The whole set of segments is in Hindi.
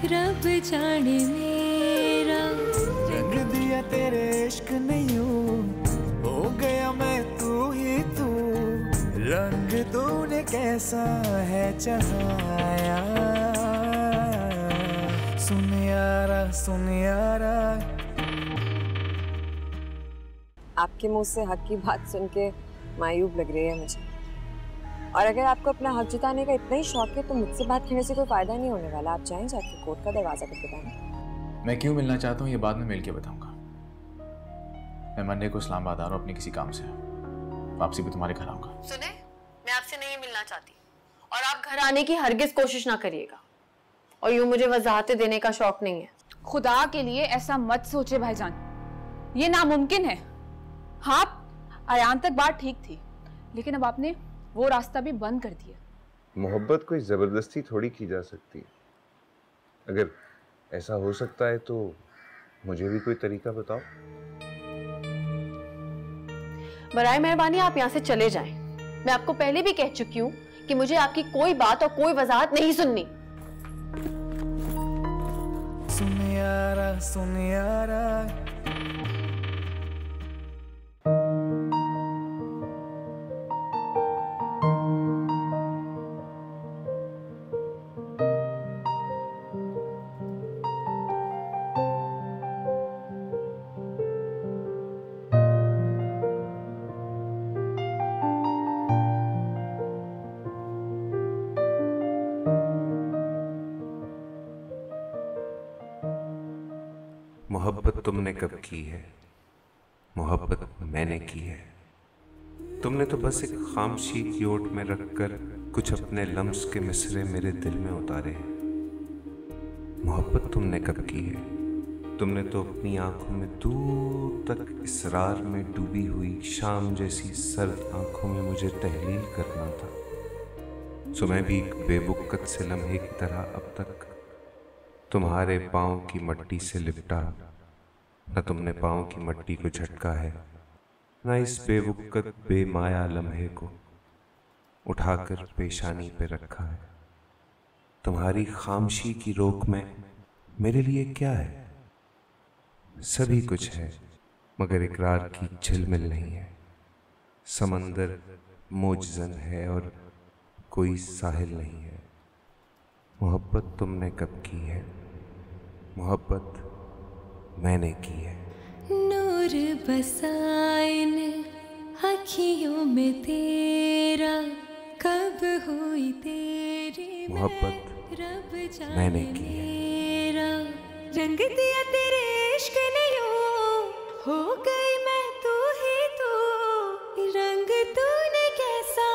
रब जाने मेरा रंग दिया तेरे इश्क ने यूं, हो गया मैं तू ही तू। रंग तूने कैसा है चढ़ाया, सुन यारा सुन यारा। आपके मुंह से हक की बात सुन के मायूब लग रही है मुझे। और अगर आपको अपना हक जताने का इतना ही शौक है तो मुझसे बात करने से कोई फायदा नहीं होने वाला। आप जाएं, जाके कोर्ट का दरवाजा करके बताएं। मैं क्यों मिलना चाहता हूँ ये बाद में मिल के बताऊंगा। मैं मंडे को इस्लामाबाद आ रहा हूँ अपने किसी काम से, वापसी भी तुम्हारे घर आऊंगा। सुने, मैं आपसे नहीं मिलना चाहती और आप घर आने की हरगिज कोशिश ना करिएगा। और यूं मुझे वजाहतें देने का शौक नहीं है। खुदा के लिए ऐसा मत सोचे भाईजान, ये नामुमकिन है। हाँ, आयान तक बात ठीक थी, लेकिन अब आपने वो रास्ता भी बंद कर दिया। मोहब्बत कोई जबरदस्ती थोड़ी की जा सकती है। अगर ऐसा हो सकता है तो मुझे भी कोई तरीका बताओ। बराए मेहरबानी आप यहाँ से चले जाएं। मैं आपको पहले भी कह चुकी हूँ कि मुझे आपकी कोई बात और कोई वजाहत नहीं सुननी। सुन यारा सुन यारा। मोहब्बत तुमने कब की है, मोहब्बत मैंने की है। तुमने तो बस एक खामशी की ओट में रखकर कुछ अपने लम्स के मिसरे मेरे दिल में उतारे हैं। मोहब्बत तुमने कब की है, तुमने तो अपनी आंखों में दूर तक इसरार में डूबी हुई शाम जैसी सर्द आंखों में मुझे तहलील करना था। सो मैं भी एक बेबुक्कत से लम्हे की तरह अब तक तुम्हारे पाँव की मट्टी से लिपटा, न तुमने पाँव की मट्टी को झटका है, न इस बेवुक्कत बेमाया लम्हे को उठाकर पेशानी पे रखा है। तुम्हारी खामशी की रोक में मेरे लिए क्या है? सभी कुछ है मगर इकरार की झिलमिल नहीं है। समंदर मोजज़न है और कोई साहिल नहीं है। मोहब्बत तुमने कब की है, मोहब्बत मैंने की है। नूर बसाइन अखियों में तेरा, कब हुई तेरी मोहब्बत रब मैंने की है। मेरा रंग दिया तेरे इश्क ने यूं, हो गई मैं तू ही तू। रंग तूने कैसा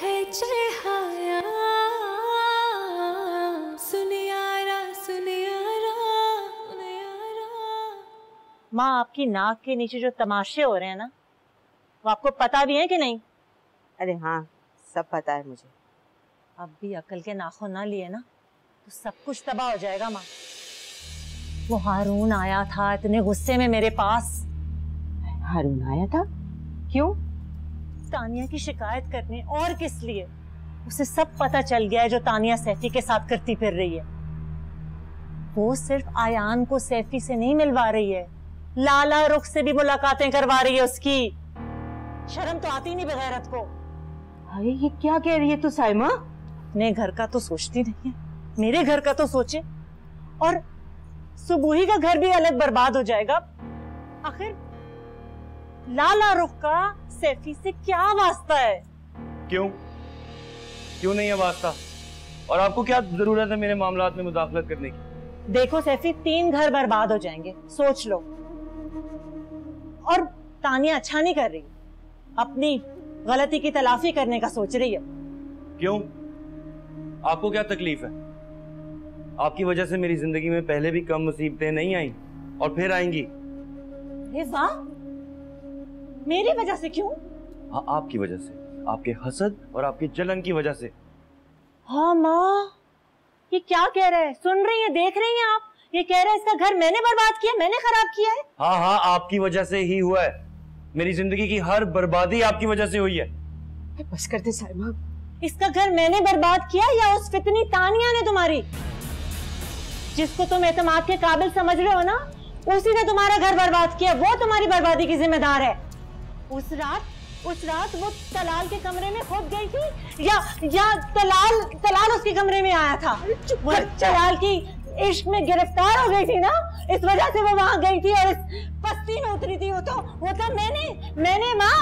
है चढ़ाया, सुन यारा सुन यारा सुन यारा। माँ, आपकी नाक के नीचे जो तमाशे हो रहे हैं ना, वो आपको पता भी है कि नहीं? अरे हाँ, सब पता है मुझे। अब भी अकल के नाखून ना लिए ना तो सब कुछ तबाह हो जाएगा माँ। वो हारून आया था इतने गुस्से में मेरे पास। हारून आया था? क्यों? तानिया की शिकायत करने, और किस लिए? उसे सब पता चल गया है जो तानिया सैफी के साथ करती फिर रही है। वो सिर्फ आयान को सैफी से नहीं मिलवा रही है, लाला रुख से भी मुलाकातें करवा रही है उसकी। शर्म तो आती नहीं बगैरत को। अरे ये क्या कह रही है तू साइमा? अपने घर का तो सोचती नहीं है, मेरे घर का तो सोचे। और सुबुही का घर भी अलग बर्बाद हो जाएगा। आखिर लाला रुख का सैफी से क्या वास्ता है? क्यों नहीं है वास्ता? और आपको क्या जरूरत है मेरे मामलात में मुदाखलत करने की? देखो सैफी, 3 घर बर्बाद हो जाएंगे, सोच लो। और तानिया अच्छा नहीं कर रही, अपनी गलती की तलाफी करने का सोच रही है। क्यों? आपको क्या तकलीफ है? आपकी वजह से मेरी जिंदगी में पहले भी कम मुसीबतें नहीं आई और फिर आएंगी। वाह, मेरी वजह से? क्यों? हाँ, आपकी वजह से, आपके हसद और आपके जलन की वजह से। हाँ माँ, ये क्या कह रहा है? सुन रही है, देख रही हैं आप? ये कह रहा है इसका घर मैंने बर्बाद किया, मैंने खराब किया है। हाँ, आपकी वजह से ही हुआ है। मेरी जिंदगी की हर बर्बादी आपकी वजह से हुई है। बस कर दे साइमा। इसका घर मैंने बर्बाद किया या उस फितनी तानिया ने तुम्हारी? जिसको तुम एतमाद के काबिल समझ रहे हो ना, उसी ने तुम्हारा घर बर्बाद किया, वो तुम्हारी बर्बादी की जिम्मेदार है। उस रात वो तलाल के कमरे में खुद गई थी या तलाल उसके कमरे में आया था? वो तलाल की इश्क में गिरफ्तार हो गई थी ना, इस वजह से वो वहां गई थी और इस पस्ती में उतरी थी। वो तो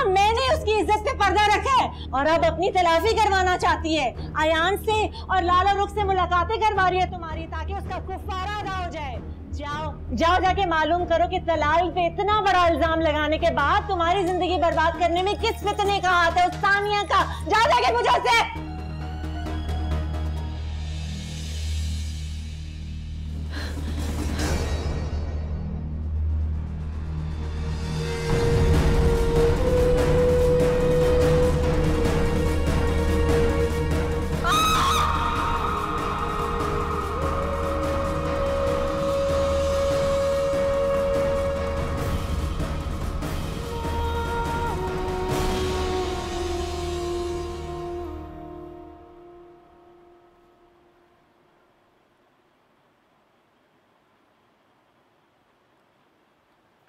मैंने उसकी इज्जत पे पर्दा रखा है और अब अपनी तलाफी करवाना चाहती है। अयान से और लाला रुख से मुलाकातें करवा रही है तुम्हारी, ताकि उसका कुफारा अदा हो जाए। जाओ जाके मालूम करो कि तलाल पे इतना बड़ा इल्जाम लगाने के बाद तुम्हारी जिंदगी बर्बाद करने में किस फितने का हाथ है, उस तानिया का। जाओ जाके मुझे से।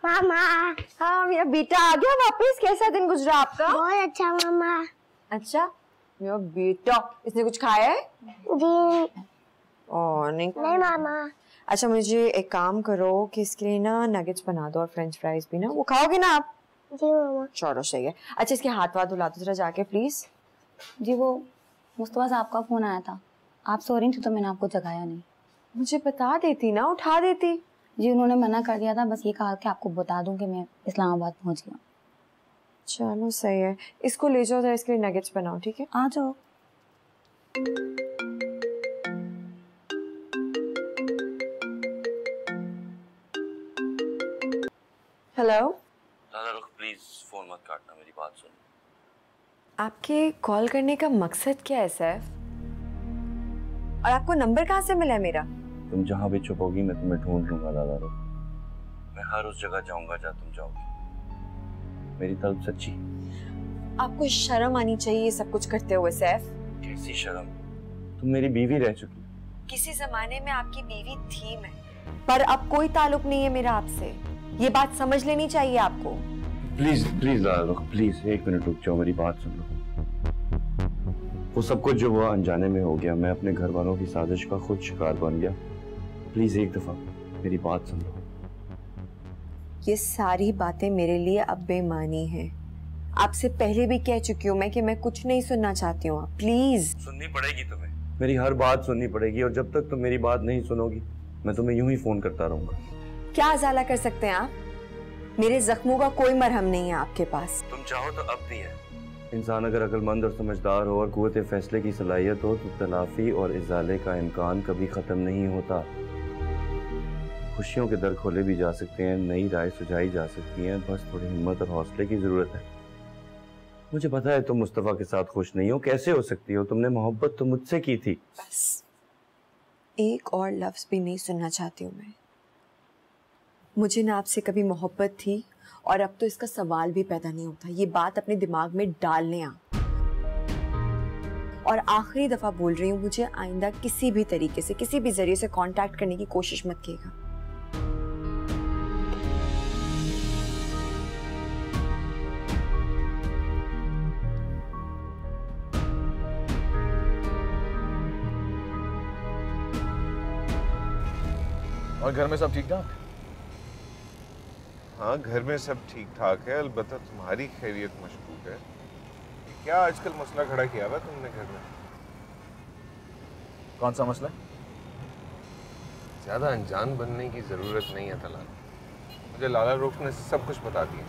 मामा। हाँ मेरा बेटा आ गया वापस। कैसा दिन गुजरा आपका? बहुत अच्छा मामा। अच्छा मेरा बेटा, इसने कुछ खाया है? जी नहीं मामा। अच्छा मुझे एक काम करो कि इसके लिए ना नगेट्स बना दो और फ्रेंच फ्राइज भी ना। वो खाओगे ना आप? जी मामा। चलो सही है। अच्छा इसके हाथ धुला दो जरा जाके प्लीज। जी वो मुस्तफा साहब का फोन आया था, आप सो रही थी तो मैंने आपको जगाया नहीं। मुझे बता देती ना, उठा देती। जी उन्होंने मना कर दिया था, बस ये कहा कि आपको बता दूं कि मैं इस्लामाबाद पहुंच गया। चलो सही है, इसको ले जाओ जरा, इसके लिए नगेट्स बनाओ। ठीक है आ जाओ। हेलो। लाला रुख प्लीज फोन मत काटना, मेरी बात सुन। आपके कॉल करने का मकसद क्या है सैफ? और आपको नंबर कहाँ से मिला है मेरा? तुम जहाँ भी छुपोगी मैं तुम्हें ढूंढ लूंगा लाला रुख। मैं हर उस जगह जाऊंगा जहाँ तुम जाओगी। मेरी तलब सच्ची। आपको शर्म आनी चाहिए ये सब कुछ करते हुए सैफ। कैसी शर्म? तुम मेरी बीवी रह चुकी। किसी जमाने में आपकी बीवी थी मैं, पर अब कोई ताल्लुक नहीं है मेरा आपसे। ये बात समझ लेनी चाहिए आपको। प्लीज प्लीज लाला रुख प्लीज एक मिनट रुक जाओ, मेरी बात सुन लो। वो सब कुछ जो हुआ अनजाने में हो गया, मैं अपने घर वालों की साजिश का खुद शिकार बन गया। प्लीज एक दफा मेरी बात सुन लो। ये सारी बातें मेरे लिए अब बेमानी हैं। आपसे पहले भी कह चुकी हूँ मैं कि मैं कुछ नहीं सुनना चाहती हूँ। प्लीज सुननी पड़ेगी तुम्हें, मेरी हर बात सुननी पड़ेगी, और जब तक तुम मेरी बात नहीं सुनोगी मैं तुम्हें यूं ही फोन करता रहूंगा। क्या अजाला कर सकते हैं आप? मेरे जख्मों का कोई मरहम नहीं है आपके पास। तुम चाहो तो अब भी है। इंसान अगर अक्लमंद और समझदार हो और कुव्वत फैसले की सलाहियत हो तो तलाफी और इजाले का इम्कान कभी खत्म नहीं होता। खुशियों के दर खोले भी जा सकते हैं, नई राय सुझाई जा सकती है, बस थोड़ी हिम्मत और हौसले की जरूरत है। मुझे पता है तुम मुस्तफा के साथ खुश नहीं हो, कैसे हो सकती हो? तुमने मोहब्बत तो मुझसे की थी। बस एक और लफ्ज भी नहीं सुनना चाहती हूँ मैं। मुझे ना आपसे कभी मोहब्बत थी और अब तो इसका सवाल भी पैदा नहीं होता। ये बात अपने दिमाग में डाल लें आप। और आखिरी दफा बोल रही हूँ, मुझे आइंदा किसी भी तरीके से किसी भी जरिए से कांटेक्ट करने की कोशिश मत कीजिएगा। और घर में सब ठीक ठाक? हाँ घर में सब ठीक ठाक है, अलबत्ता तुम्हारी खैरियत मशकूक है। क्या आजकल मसला खड़ा किया हुआ तुमने घर में? कौन सा मसला? ज्यादा अनजान बनने की जरूरत नहीं है तलाल। मुझे लाला रुख ने सब कुछ बता दिया।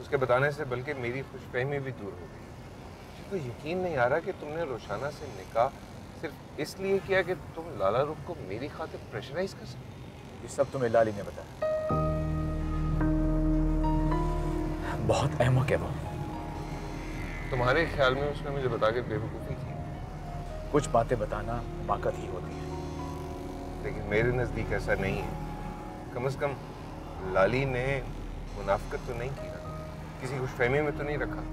उसके बताने से बल्कि मेरी खुशफहमी भी दूर हो गई। मुझे तो यकीन नहीं आ रहा कि तुमने रोशाना से निकाह सिर्फ इसलिए किया कि तुम लाला रुख को मेरी खातिर प्रेशराइज कर सको। ये सब तुम्हें लाली ने बताया। बहुत अहमक है वो। तुम्हारे ख्याल में उसने मुझे बता के बेवकूफ़ी की? कुछ बातें बताना हिमाकत ही होती है, लेकिन मेरे नज़दीक ऐसा नहीं है। कम से कम लाली ने मुनाफिकत तो नहीं की ना, किसी खुशफहमी में तो नहीं रखा।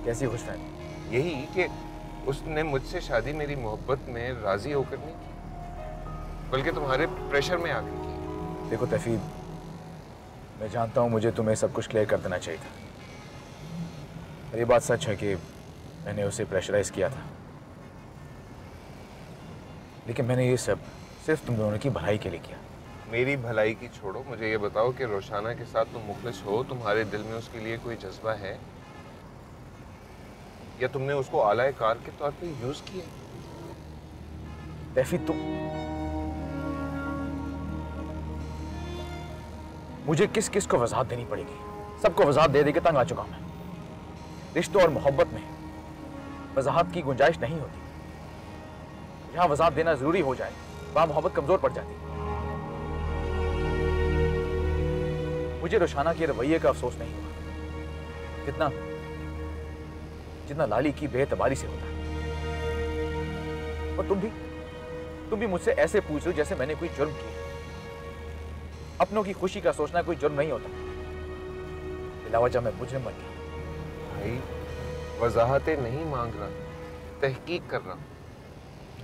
कैसी खुशफहमी? यही कि उसने मुझसे शादी मेरी मोहब्बत में राजी होकर नहीं की। बल्कि तुम्हारे प्रेशर में आके की। देखो तैफी, मैं जानता हूँ मुझे तुम्हें सब कुछ क्लियर कर देना चाहिए था। और ये बात सच है कि मैंने उसे प्रेशराइज किया था, लेकिन मैंने ये सब सिर्फ तुम दोनों की भलाई के लिए किया। मेरी भलाई की छोड़ो, मुझे ये बताओ कि रोशाना के साथ तुम मुखलिस हो, तुम्हारे दिल में उसके लिए कोई जज्बा है, या तुमने उसको आलाए कार के तौर पे यूज किया? तैफी, तुम मुझे किस किस को वजाहत देनी पड़ेगी? सबको वजाहत दे दे के तंग आ चुका हूं मैं। रिश्तों और मोहब्बत में वजाहत की गुंजाइश नहीं होती। जहां वजाहत देना जरूरी हो जाए वहां मोहब्बत कमजोर पड़ जाती है। मुझे रोशाना के रवैये का अफसोस नहीं हुआ जितना जितना लाली की बेएतबारी से होता है। और तुम भी मुझसे ऐसे पूछ रहे हो जैसे मैंने कोई जुर्म किया। अपनों की खुशी का सोचना कोई जुर्म नहीं होता। बिलावजह मैं मुजरिम बन गया। भाई, वजाहतें नहीं मांग रहा, तहकीक कर रहा हूं।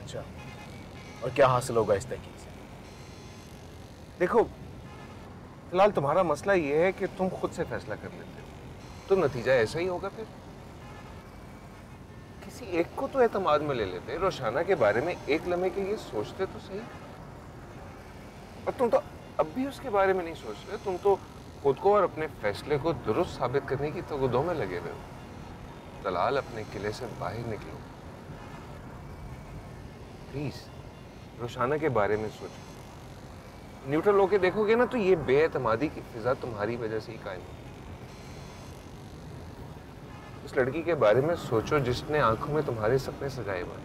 अच्छा, और क्या हासिल होगा इस तहकीक से? देखो, फिलहाल तुम्हारा मसला यह है कि तुम खुद से फैसला कर लेते हो, तो नतीजा ऐसा ही होगा। फिर किसी एक को तो एतमाद में ले लेते। रोशाना के बारे में एक लम्हे के ये सोचते तो सही। और तुम तो अब भी उसके बारे में नहीं सोच रहे। तुम तो खुद को और अपने फैसले को दुरुस्त साबित करने की तगदों में लगे हुए हो। दलाल, अपने किले से बाहर निकलो प्लीज। रोशाना के बारे में सोचो। न्यूट्रल होके देखोगे ना तो ये बेएतमादी की फिजा तुम्हारी वजह से ही कायम है। उस लड़की के बारे में सोचो जिसने आंखों में तुम्हारे सपने सजाए हुए।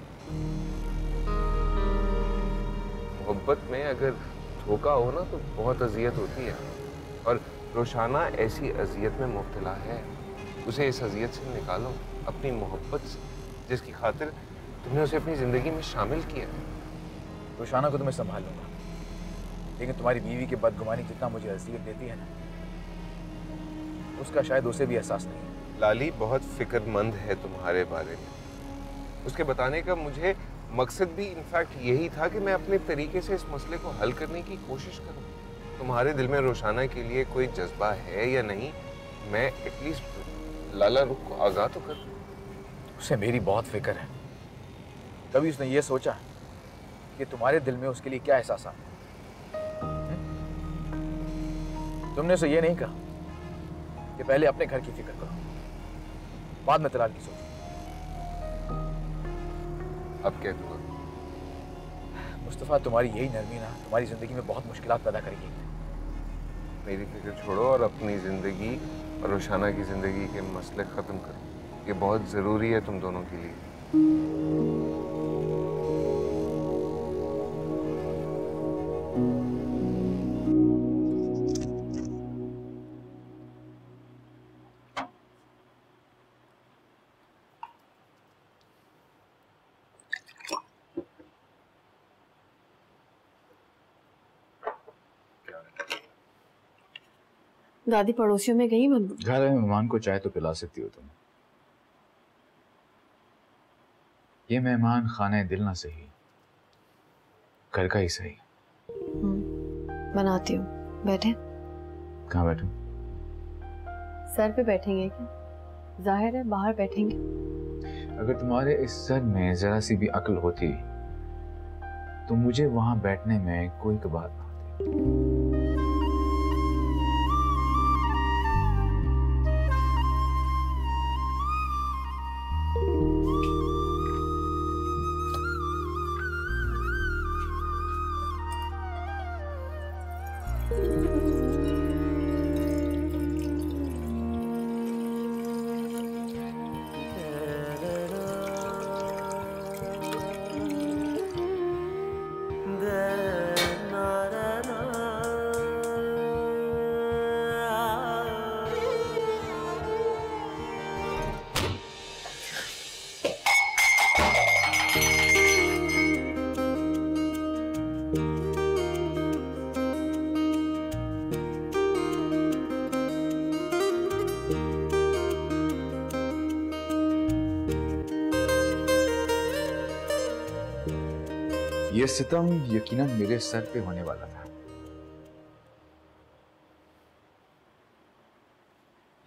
मोहब्बत में अगर धोखा हो ना तो बहुत अजियत होती है, और रोशाना ऐसी अजियत में मुब्तला है। उसे इस अजियत से निकालो, अपनी मोहब्बत से, जिसकी खातिर तुमने उसे अपनी जिंदगी में शामिल किया। रोशाना को तो मैं संभाल लूंगा, लेकिन तुम्हारी बीवी की बदगुमानी जितना मुझे अजियत देती है ना, उसका शायद उसे भी एहसास नहीं है। लाली बहुत फिक्रमंद है तुम्हारे बारे में। उसके बताने का मुझे मकसद भी इनफैक्ट यही था कि मैं अपने तरीके से इस मसले को हल करने की कोशिश करूं। तुम्हारे दिल में रोशाना के लिए कोई जज्बा है या नहीं, मैं एटलीस्ट लाला रुख को आगाह तो कर दूं। उसे मेरी बहुत फिक्र है। कभी उसने ये सोचा कि तुम्हारे दिल में उसके लिए क्या एहसास आता है? तुमने उसे ये नहीं कहा कि पहले अपने घर की फिक्र करो, बाद में तलाक की सोचो। अब कह दूंगा। मुस्तफा, तुम्हारी यही नरमी ना तुम्हारी जिंदगी में बहुत मुश्किलात पैदा करेगी। मेरी फिक्र छोड़ो और अपनी जिंदगी और रोशाना की जिंदगी के मसले खत्म करो। ये बहुत जरूरी है तुम दोनों के लिए। दादी पड़ोसियों में गई मत। घर में मेहमान को चाय तो पिला सकती हो तुम। ये मेहमान खाने दिल ना सही, घर का ही सही। बनाती हूँ, बैठे। कहाँ बैठूं? सर पे बैठेंगे क्या? जाहिर है बाहर बैठेंगे। अगर तुम्हारे इस सर में जरा सी भी अक्ल होती तो मुझे वहां बैठने में कोई कबार ना होती। ये सितम यकीनन मेरे सर पे होने वाला था।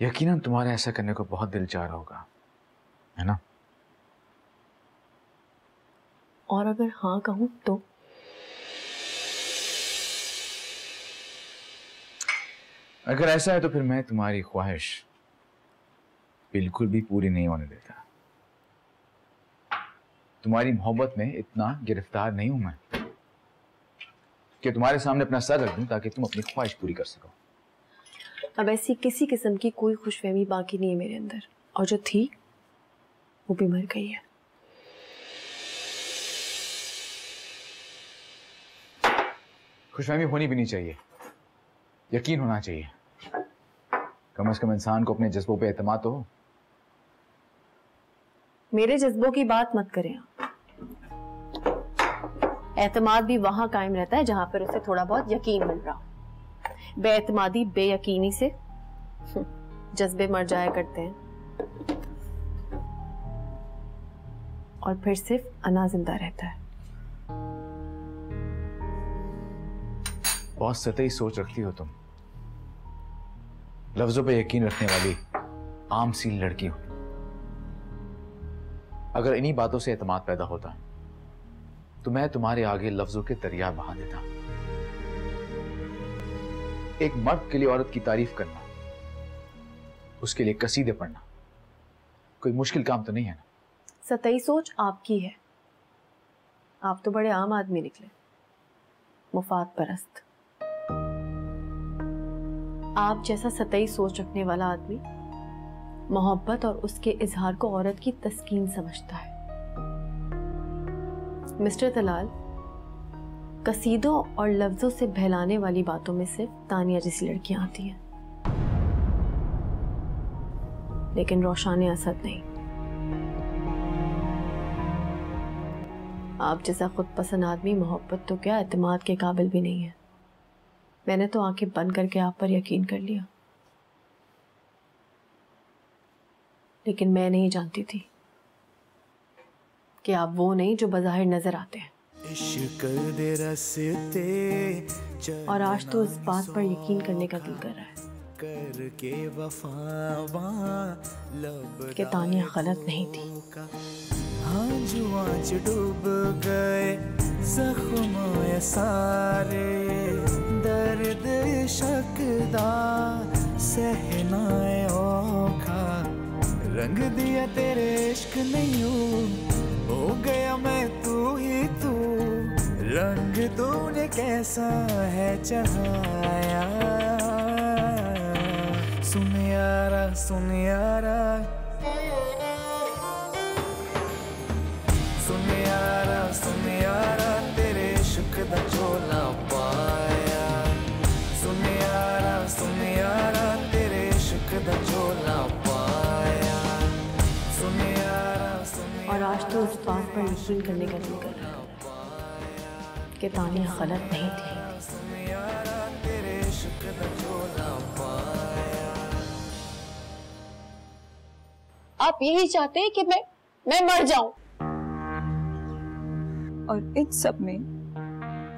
यकीनन तुम्हारे ऐसा करने को बहुत दिल चाह रहा होगा, है ना? और अगर हाँ कहूं तो? अगर ऐसा है तो फिर मैं तुम्हारी ख्वाहिश बिल्कुल भी पूरी नहीं होने देता। तुम्हारी मोहब्बत में इतना गिरफ्तार नहीं हूं मैं कि तुम्हारे सामने अपना सर रख दूं ताकि तुम अपनी ख्वाहिश पूरी कर सको। अब ऐसी किसी किस्म की कोई खुशफहमी बाकी नहीं है मेरे अंदर, और जो थी वो भी मर गई है। खुशफहमी होनी भी नहीं चाहिए, यकीन होना चाहिए। कम से कम इंसान को अपने जज्बों पे एतमाद तो हो। मेरे जज्बों की बात मत करें आप। एतमाद भी वहां कायम रहता है जहां पर उसे थोड़ा बहुत यकीन मिल रहा हो। बेएतमादी बेयकीनी से जज्बे मर जाया करते हैं और फिर सिर्फ अना जिंदा रहता है। बहुत सतही सोच रखती हो तुम, लफ्जों पे यकीन रखने वाली आम सी लड़की हो। अगर इन्हीं बातों से एतमाद पैदा होता तो मैं तुम्हारे आगे लफ्जों के दरिया बहा देता। एक मर्द के लिए औरत की तारीफ करना, उसके लिए कसीदे पढ़ना कोई मुश्किल काम तो नहीं है ना? सतही सोच आपकी है, आप तो बड़े आम आदमी निकले, मुफाद परस्त। आप जैसा सतही सोच रखने वाला आदमी मोहब्बत और उसके इजहार को औरत की तस्कीन समझता है। मिस्टर तलाल, कसीदों और लफ्जों से बहलाने वाली बातों में सिर्फ तानिया जैसी लड़कियां आती हैं, लेकिन रोशान असद नहीं। आप जैसा खुद पसंद आदमी मोहब्बत तो क्या एतमाद के काबिल भी नहीं है। मैंने तो आंखें बंद करके आप पर यकीन कर लिया, लेकिन मैं नहीं जानती थी कि आप वो नहीं जो बज़ाहिर नजर आते हैं। और आज तो इस बात पर यकीन करने का दिल कर रहा है कि तानिया गलत नहीं थी। आज डूब गए जख्म सारे, दर्द शकदा सहनाए औखा, रंग दिया तेरे इश्क नहीं हो गया मैं तू ही तू, रंग तूने कैसा है चढ़ाया। सुन यारा सुन यारा, सुन यारा तेरे इश्क दा झोला पाया। सुन यारा तेरे इश्क दा झोला पाया। सुन यारा और आज तो इस बात पर यकीन करने का दिल कर रहा है कि तानिया गलत नहीं थी। आप यही चाहते हैं कि मैं मर जाऊं, और इन सब में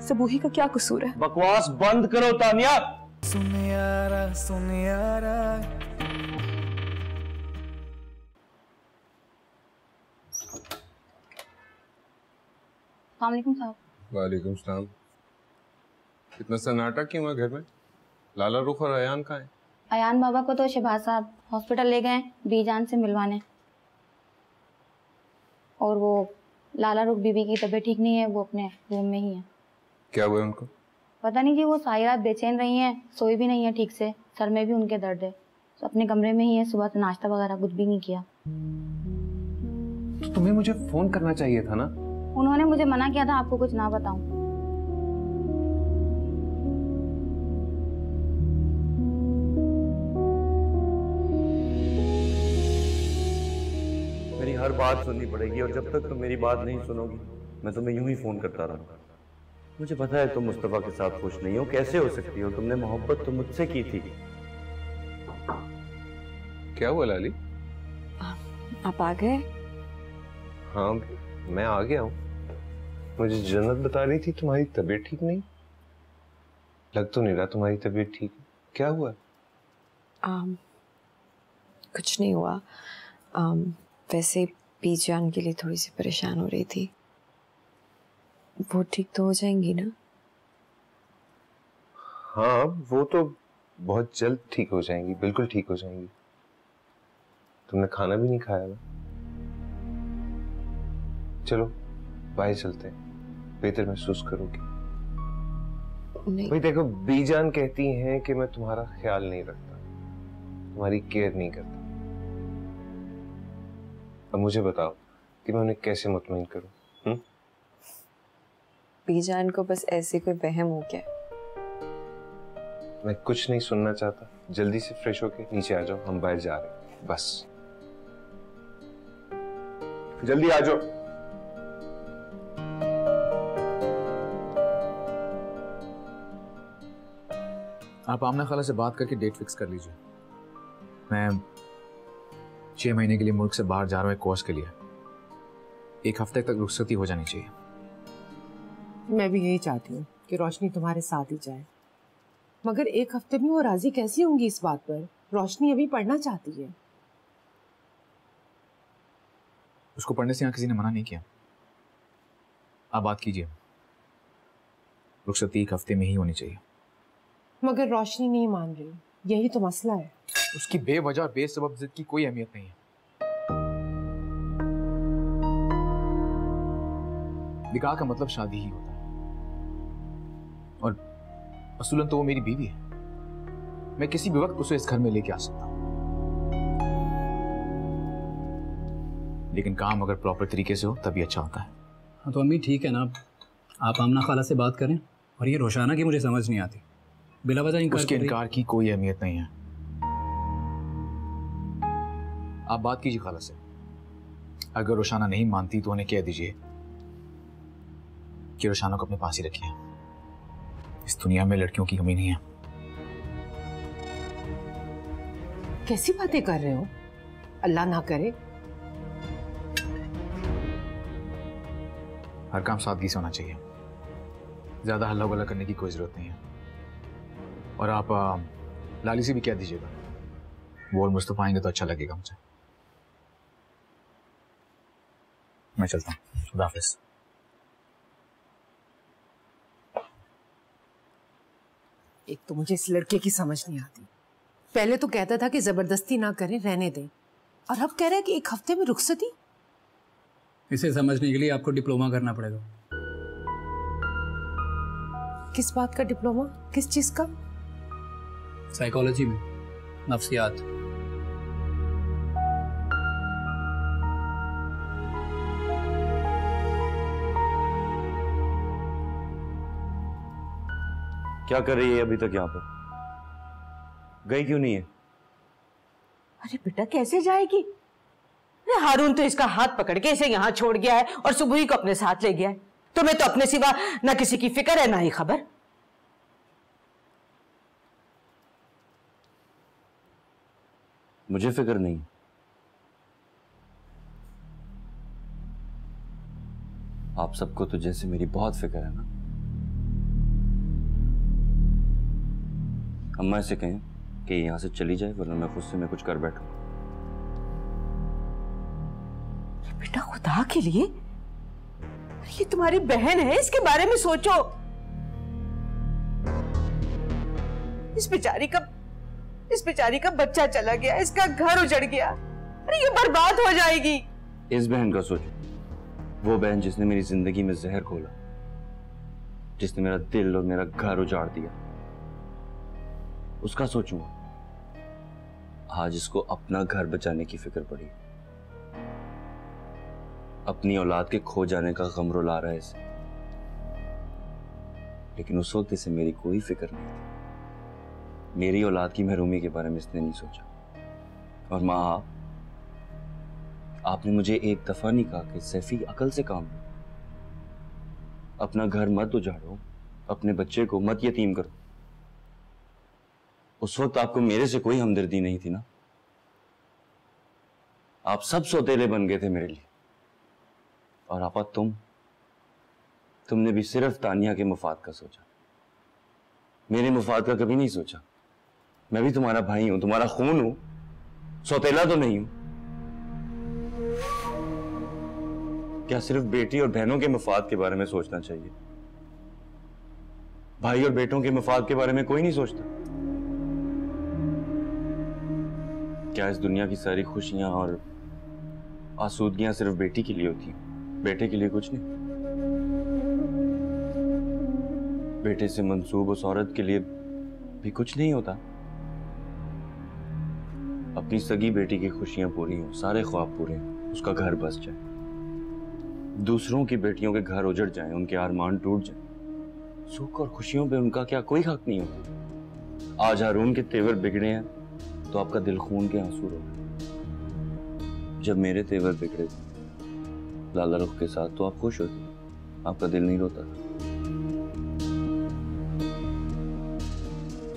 सबूही का क्या कसूर है? बकवास बंद करो तानिया। सुन यारा सुन यारा। अस्सलामुअलैकुम साहब। वालेकुम सलाम। इतना सन्नाटा क्यों है घर में? लाला रुख और अयान कहाँ हैं? अयान बाबा को तो शहबाज साहब हॉस्पिटल ले गए बीजान से मिलवाने, और वो लाला रुख बीबी की तबीयत ठीक नहीं है, वो अपने रूम में ही है। क्या हुआ उनको? पता नहीं जी, वो सारी रात बेचैन रही हैं, सोई भी नहीं है ठीक से, सर में भी उनके दर्द है, तो अपने कमरे में ही है, सुबह से नाश्ता वगैरह कुछ भी नहीं किया। तो तुम्हें मुझे फोन करना चाहिए था ना। उन्होंने मुझे मना किया था आपको कुछ ना बताऊं। मेरी हर बात सुननी पड़ेगी, और जब तक तुम मेरी बात नहीं सुनोगी मैं तुम्हें यूं ही फोन करता रहूंगा। मुझे पता है तुम मुस्तफा के साथ खुश नहीं हो, कैसे हो सकती हो? तुमने मोहब्बत तो मुझसे की थी। क्या हुआ लाली? आप आ गए? हाँ मैं आ गया हूँ। मुझे जन्नत बता रही थी तुम्हारी तबीयत ठीक नहीं। लग तो नहीं रहा तुम्हारी तबीयत ठीक है। क्या हुआ? कुछ नहीं हुआ। वैसे पीजान के लिए थोड़ी सी परेशान हो रही थी। वो ठीक तो हो जाएंगी ना? हाँ, वो तो बहुत जल्द ठीक हो जाएंगी, बिल्कुल ठीक हो जाएंगी। तुमने खाना भी नहीं खाया ना? चलो बाहर चलते हैं, बेहतर महसूस करोगी। भाई देखो, बीजान कहती हैं कि मैं तुम्हारा ख्याल नहीं रखता, तुम्हारी केयर नहीं करता। अब मुझे बताओ कि मैं उन्हें कैसे मुतमईन करूं? बीजान को बस ऐसे कोई वहम हो गया। मैं कुछ नहीं सुनना चाहता। जल्दी से फ्रेश होके नीचे आ जाओ, हम बाहर जा रहे हैं। बस जल्दी आ जाओ। आप आमना खाला से बात करके डेट फिक्स कर लीजिए। मैं 6 महीने के लिए मुल्क से बाहर जा रहा हूँ एक कोर्स के लिए। 1 हफ्ते तक रुखसती हो जानी चाहिए। मैं भी यही चाहती हूँ कि रोशनी तुम्हारे साथ ही जाए, मगर 1 हफ्ते में वो राजी कैसी होंगी इस बात पर? रोशनी अभी पढ़ना चाहती है। उसको पढ़ने से यहाँ किसी ने मना नहीं किया। आप बात कीजिए, रुखसती 1 हफ्ते में ही होनी चाहिए। मगर रोशनी नहीं मान रही, यही तो मसला है। उसकी बेवजह और बेसबब जिद की कोई अहमियत नहीं है। निकाह का मतलब शादी ही होता है, और असूलन तो वो मेरी बीवी है। मैं किसी भी वक्त उसे इस घर में लेके आ सकता हूँ, लेकिन काम अगर प्रॉपर तरीके से हो तभी अच्छा होता है। हाँ तो अम्मी ठीक है ना, आप आमना खाला से बात करें। और ये रोशाना की मुझे समझ नहीं आती, बिला वजह इनकार। उसके इनकार की कोई अहमियत नहीं है। आप बात कीजिए खाला से। अगर रोशाना नहीं मानती तो उन्हें कह दीजिए कि रोशाना को अपने पास ही रखिए। इस दुनिया में लड़कियों की कमी नहीं है। कैसी बातें कर रहे हो? अल्लाह ना करे। हर काम सादगी से होना चाहिए, ज्यादा हल्ला गुल्ला करने की कोई जरूरत नहीं है। और आप लाली से भी कह दीजिएगा, वो और मुस्तफा आएंगे तो अच्छा लगेगा मुझे। मैं चलता हूँ, खुदा हाफिज़। एक तो मुझे इस लड़के की समझ नहीं आती। पहले तो कहता था कि जबरदस्ती ना करें, रहने दें, और अब कह रहा है कि 1 हफ्ते में रुखसती। इसे समझने के लिए आपको डिप्लोमा करना पड़ेगा। किस बात का डिप्लोमा? किस चीज का? साइकोलॉजी में, नफ्सियात। क्या कर रही है अभी तक यहाँ पर? गई क्यों नहीं है? अरे बेटा कैसे जाएगी? अरे हारून तो इसका हाथ पकड़ के इसे यहाँ छोड़ गया है और सुबह ही को अपने साथ ले गया है। तुम्हें तो अपने सिवा ना किसी की फिक्र है ना ही खबर। मुझे फिक्र नहीं। आप सबको तो जैसे मेरी बहुत फिक्र है ना। अम्मा से कहें कि यहां से चली जाए, वरना मैं खुद से मैं कुछ कर बैठूं। बेटा खुदा के लिए, ये तुम्हारी बहन है, इसके बारे में सोचो। इस बेचारी का बच्चा चला गया, इसका घर उजड़ गया। अरे ये बर्बाद हो जाएगी। इस बहन का सोचो, वो बहन जिसने मेरी जिंदगी में जहर घोला, जिसने मेरा दिल और मेरा घर उजाड़ दिया, उसका सोचूंगा। आज इसको अपना घर बचाने की फिक्र पड़ी, अपनी औलाद के खो जाने का गम रुला रहा है इसे। लेकिन उस वक्त इसे मेरी कोई फिक्र नहीं थी। मेरी औलाद की महरूमी के बारे में इसने नहीं सोचा। और माँ, आपने मुझे एक दफा नहीं कहा कि सैफी अकल से काम लो, अपना घर मत उजाड़ो, अपने बच्चे को मत यतीम करो। उस वक्त आपको मेरे से कोई हमदर्दी नहीं थी ना। आप सब सौतेले बन गए थे मेरे लिए। और आपा, तुमने भी सिर्फ तानिया के मुफाद का सोचा, मेरे मुफाद का कभी नहीं सोचा। मैं भी तुम्हारा भाई हूं, तुम्हारा खून हूं, सौतेला तो नहीं हूं। क्या सिर्फ बेटी और बहनों के मुफाद के बारे में सोचना चाहिए? भाई और बेटों के मुफाद के बारे में कोई नहीं सोचता? क्या इस दुनिया की सारी खुशियां और आसूदगियां सिर्फ बेटी के लिए होती हैं, बेटे के लिए कुछ नहीं? बेटे से मंसूब उस औरत के लिए भी कुछ नहीं होता? अपनी सगी बेटी की खुशियां पूरी हो, सारे ख्वाब पूरे हो, उसका घर बस जाए, दूसरों की बेटियों के घर उजड़ जाएं, उनके अरमान टूट जाएं, सुख और खुशियों पे उनका क्या कोई हक नहीं होता? आज हारून के तेवर बिगड़े हैं तो आपका दिल खून के आंसू रो। जब मेरे तेवर बिगड़े लाला रुख के साथ तो आप खुश होते, आपका दिल नहीं रोता।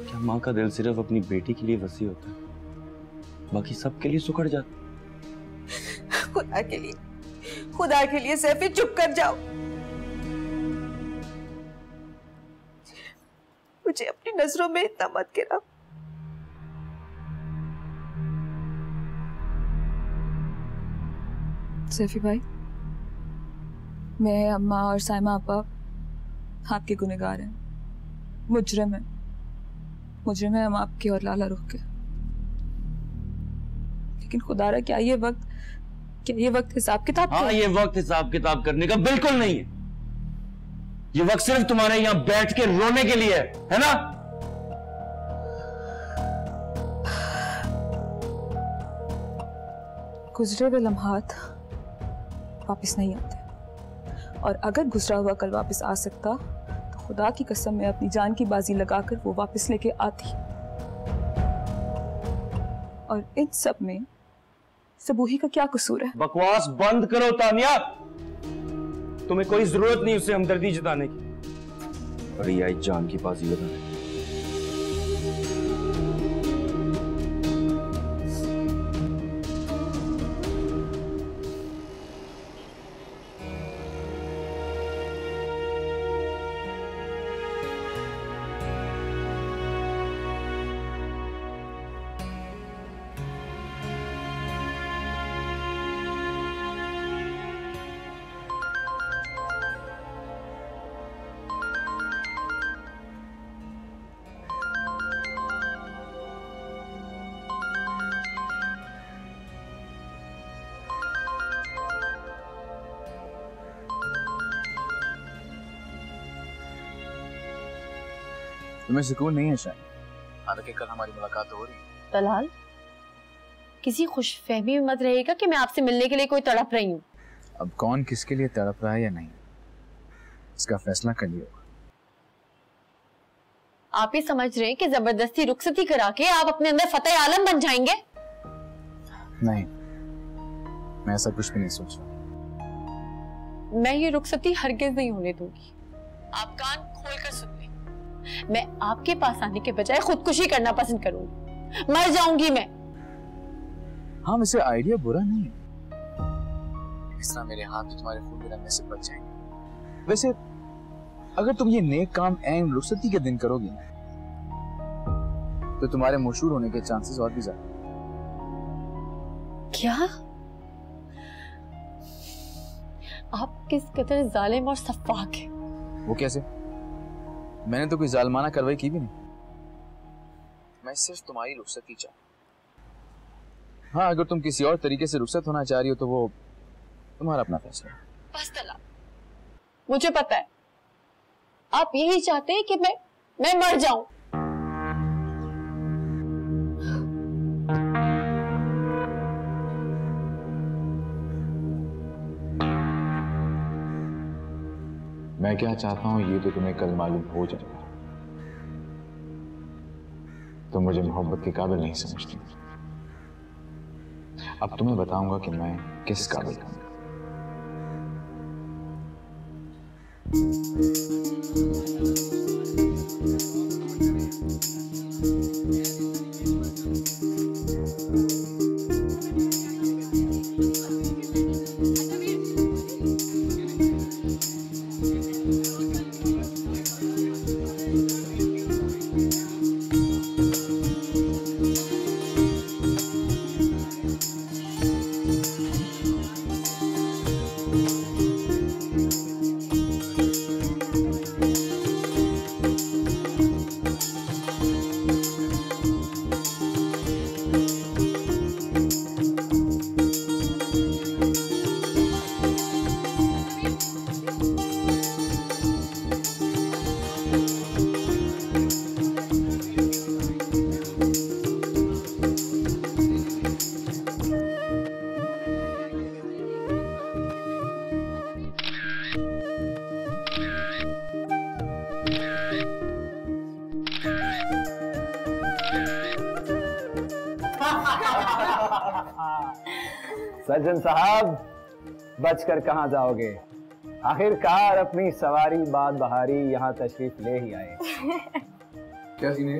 क्या माँ का दिल सिर्फ अपनी बेटी के लिए वसी होता है, बाकी सबके लिए सुखड़ जाता? खुदा के लिए सैफी चुप कर जाओ। मुझे अपनी नजरों में इतना मत गिरा। सैफी भाई, मैं, अम्मा और साइमा आपा आपके गुनहगार हैं, मुजरिम है हम आपके और लाला रुख के। लेकिन खुदारा क्या ये वक्त हिसाब किताब? हाँ, ये वक्त हिसाब किताब करने का बिल्कुल नहीं है। ये वक्त सिर्फ तुम्हारे यहां बैठ के रोने के लिए है ना? गुजरे हुए लम्हात वापस नहीं आते, और अगर गुजरा हुआ कल वापस आ सकता तो खुदा की कसम मैं अपनी जान की बाजी लगाकर वो वापस लेके आती। और इन सब में सबूही का क्या कसूर है? बकवास बंद करो तानिया, तुम्हें कोई जरूरत नहीं उससे हमदर्दी जताने की। बड़ी आई जान की बाजी लगाने। तुम्हें सुकून नहीं है शायद? हालांकि कल हमारी मुलाकात हो रही है। तलाल, किसी खुशफहमी में मत रहेगा कि मैं आपसे मिलने के लिए कोई तड़प रही हूँ। अब कौन किसके लिए तड़प रहा है या नहीं, इसका फैसला कर लिया होगा। आप ही समझ रहे हैं कि जबरदस्ती रुखसती करा के आप अपने अंदर फतेह आलम बन जाएंगे? नहीं, मैं ऐसा कुछ भी नहीं सोच रहा। मैं ये रुखसती हरगिज नहीं होने दूंगी। आप कान खोलकर सुन लें, मैं आपके पास आने के बजाय खुदकुशी करना पसंद करूंगी, मर जाऊंगी मैं। हाँ, वैसे आइडिया बुरा नहीं है। इस तरह मेरे हाथ तुम्हारे खून में रंगने से बच जाएंगे। वैसे अगर तुम ये नेक काम ऐन रुखसती के दिन करोगी तो तुम्हारे मशहूर होने के चांसेस और भी ज्यादा। क्या आप किस कदर जालिम और सफाक हैं? वो कैसे? मैंने तो कोई जालमाना कार्रवाई की भी नहीं। मैं सिर्फ तुम्हारी रुखसती चाहता। हाँ, अगर तुम किसी और तरीके से रुखसत होना चाह रही हो तो वो तुम्हारा अपना फैसला है। बस तलाक, मुझे पता है आप यही चाहते हैं कि मैं मर जाऊं। मैं क्या चाहता हूं ये तो तुम्हें कल मालूम हो जाएगा। तुम मुझे मोहब्बत के काबिल नहीं समझती। अब तुम्हें बताऊंगा कि मैं किस काबिल हूं। सज्जन साहब, बचकर कहाँ जाओगे? आखिरकार अपनी सवारी बात बहारी यहाँ तशरीफ ले ही आए। क्या सीन है?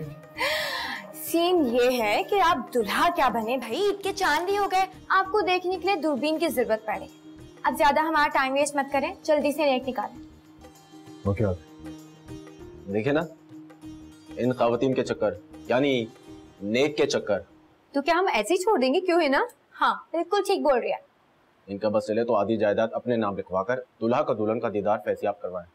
सीन ये है कि आप दुल्हा क्या बने भाई, ईद के चांद ही हो गए, आपको देखने के लिए दूरबीन की जरूरत पड़े। अब ज्यादा हमारा टाइम वेस्ट मत करें, जल्दी से नेक निकालें। ओके देखे ना, इन खवातीन के चक्कर यानी नेक के चक्कर। तो क्या हम ऐसे ही छोड़ देंगे? क्यों है ना? हाँ बिल्कुल ठीक बोल रही है। इनका बस चले तो आधी जायदाद अपने नाम लिखवाकर दुल्हा का दुल्हन का दीदार फैसियाब करवाएं।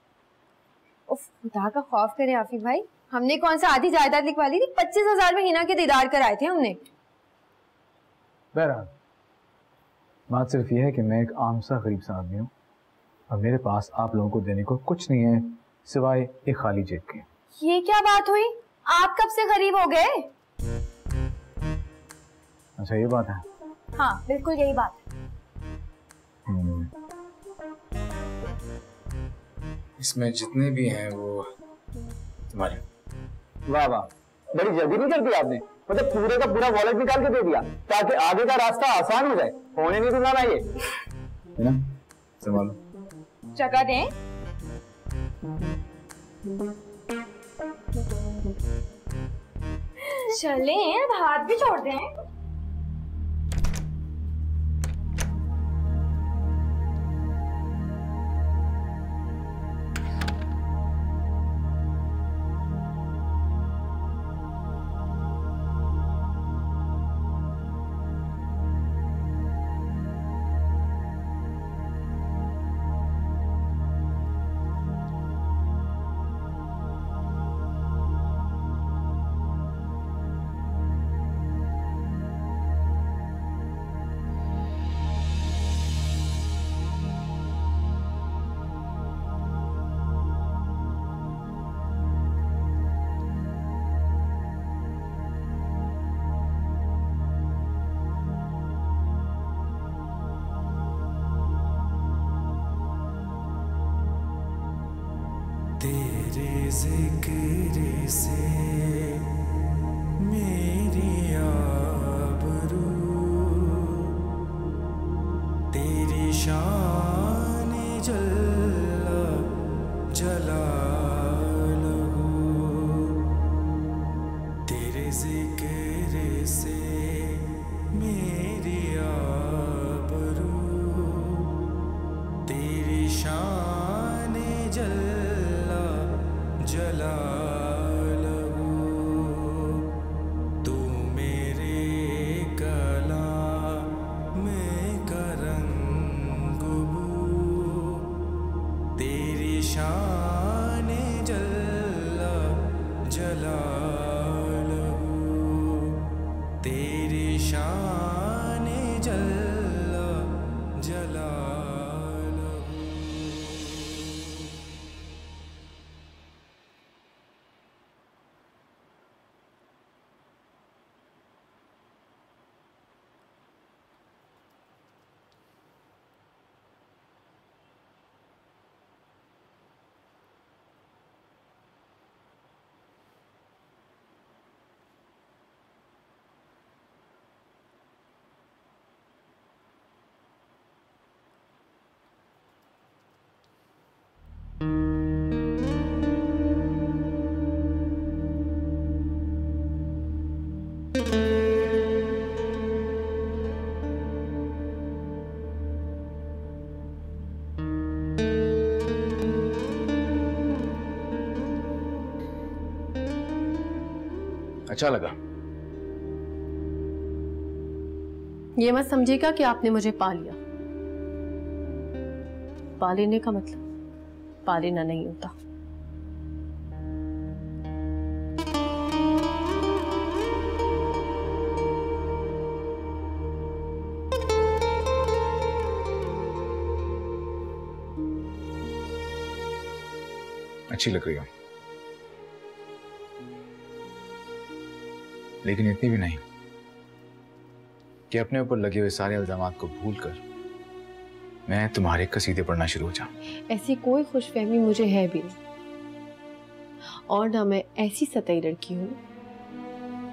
उफ, खुदा का खौफ करे आफिफ भाई, हमने कौन सा आधी जायदाद लिखवा ली थी? 25,000 में हिना के दीदार कराए थे हमने। बहरहाल बात सिर्फ ये है कि मैं एक आम सा गरीब सा आदमी हूँ और मेरे पास आप लोगों को देने को कुछ नहीं है सिवाय एक खाली जेब के। ये क्या बात हुई? आप कब से गरीब हो गए? अच्छा ये बात है? हाँ बिल्कुल यही बात है। इसमें जितने भी हैं वो तुम्हारे। वाह वाह, बड़ी जल्दी नहीं कर दी आपने, मतलब पूरे का पूरा वॉलेट निकाल के दे दिया ताकि आगे का रास्ता आसान हो जाए। होने नहीं दूंगा मैं ये, है ना? संभालो। जगह दें। चलें, अब हाथ भी छोड़ दें। तेरे जिक्र से मेरी आबरू, तेरी शान जल्ला जलालहू, तेरे जिक्र से मेरी आबरू, तेरी शान जल्ला जलालहू, तू मेरे कलाम का रंग बू, तेरी शान जल्ला जलालहू, तेरी शान जल्ला जलालहू। अच्छा लगा। ये मत समझिएगा कि आपने मुझे पा लिया। पा लेने का मतलब पा लेना नहीं होता। अच्छी लग रही हो, लेकिन इतनी भी नहीं कि अपने ऊपर लगे हुए सारे इल्जामात को भूलकर मैं तुम्हारे कसीदे पढ़ना शुरू हो जाऊं। ऐसी कोई खुशफहमी मुझे है भी नहीं, और ना मैं ऐसी सतई लड़की हूं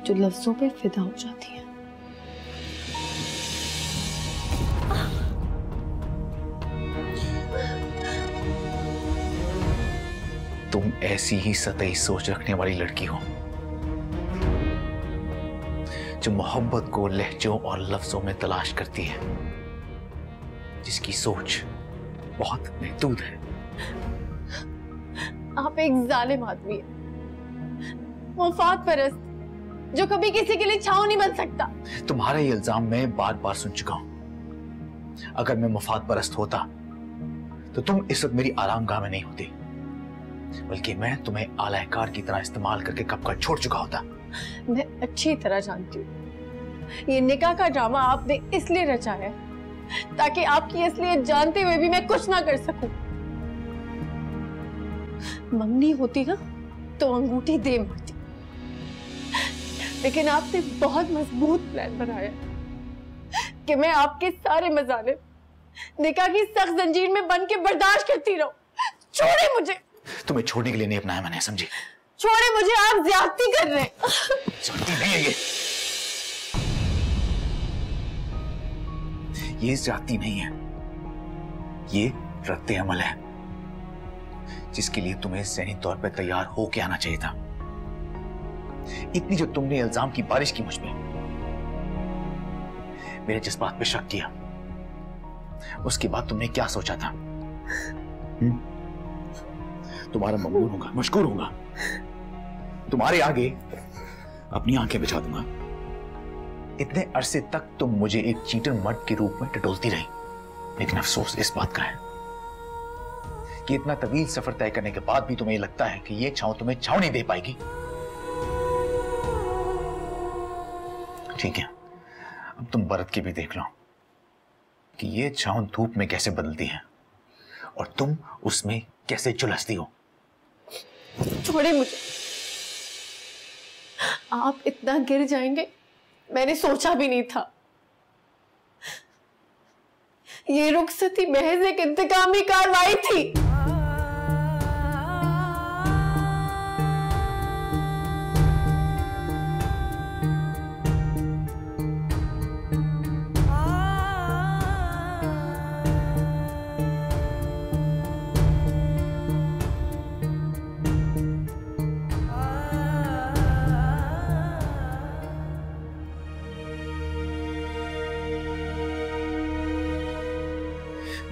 जो लफ्जों पे फिदा हो जाती है। तुम ऐसी ही सतही सोच रखने वाली लड़की हो जो मोहब्बत को लहजों और लफ्जों में तलाश करती है, जिसकी सोच बहुत महदूद है। आप एक जालिम आदमी है, मुफाद परस्त, जो कभी किसी के लिए छांव नहीं बन सकता। तुम्हारा ये इल्जाम मैं बार बार सुन चुका हूं। अगर मैं मुफाद परस्त होता तो तुम इस वक्त मेरी आरामगाह में नहीं होती, बल्कि मैं तुम्हें आलाकार की तरह इस्तेमाल करके कब का छोड़ चुका होता। मैं अच्छी तरह जानती हूँ ये निकाह का ड्रामा आपने इसलिए रचा है ताकि आपकी असलियत जानते हुए भी मैं कुछ ना कर सकूं। मंगनी होती ना तो अंगूठी दे मारती, लेकिन आपने बहुत मजबूत प्लान बनाया कि मैं आपके सारे मजालिम निकाह की सख्त जंजीर में बन के बर्दाश्त करती रहूं। छोड़े मुझे। तुम्हें छोड़ने के लिए नहीं अपनाया मैंने, समझी? छोड़े मुझे, आप ज्यादती कर रहे हैं। ज्यादती नहीं है ये ज्यादती नहीं है, ये रद्द अमल है जिसके लिए तुम्हें ज़हनी तौर पर तैयार होके आना चाहिए था। इतनी जो तुमने इल्जाम की बारिश की मुझ पे, मेरे जज्बात पे शक किया, उसके बाद तुमने क्या सोचा था? तुम्हारा मकबूल होगा, मशकूर होगा, तुम्हारे आगे अपनी आंखें बिछा दूंगा। इतने अरसे तक तुम मुझे एक चीटर मर्द के रूप में टटोलती रही, लेकिन अफसोस इस बात का है कि इतना तवील सफर तय करने के बाद भी तुम्हें लगता है कि ये छांव तुम्हें छांव नहीं दे पाएगी। ठीक है, अब तुम बरत के भी देख लो कि ये छांव धूप में कैसे बदलती है और तुम उसमें कैसे झुलसती हो। छोड़े मुझे। आप इतना गिर जाएंगे मैंने सोचा भी नहीं था। ये रुखसती महज एक इंतकामी कार्रवाई थी।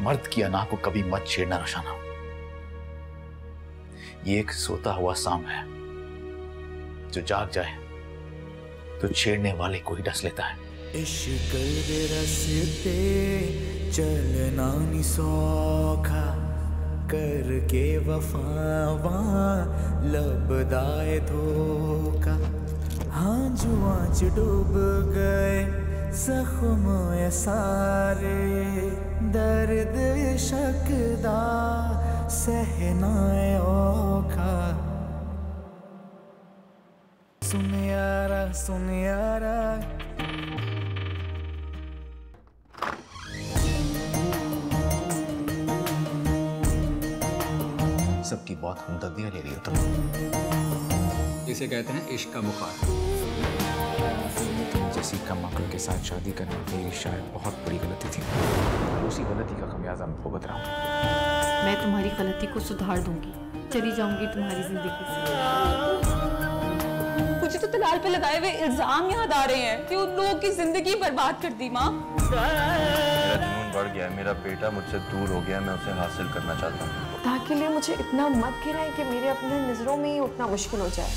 मर्द की अना को कभी मत छेड़ना रोशाना। ये एक सोता हुआ सांप है जो जाग जाए तो छेड़ने वाले को ही डस लेता है। इश्क दे रस्ते चलना नी सौखा, करके वफावा लबदाए धोखा। हाँ जुआ च डूब गए जख्म ये सारे, दर्द शकदा सहना औखा। सुन यारा सुन यारा, सबकी बहुत हमदर्दियां ले रही हो तुम। इसे कहते हैं इश्क का बुखार। जैसी कम अक्ल के साथ शादी करना मेरी शायद बहुत बड़ी गलती थी। उसी गलती का खमियाजा मैं भुगत रहा हूँ। मैं तुम्हारी गलती को सुधार दूंगी, चली जाऊंगी तुम्हारी जिंदगी से। मुझे तो तलाल पे लगाए हुए इल्जाम याद आ रहे हैं कि उन लोगों की जिंदगी बर्बाद कर दी। माँ, मेरा जुनून बढ़ गया है, मेरा बेटा मुझसे दूर हो गया, मैं उसे हासिल करना चाहता हूँ। खुदा के लिए मुझे इतना मत गिराएं कि मेरे अपने नजरों में ही उठना मुश्किल हो जाए।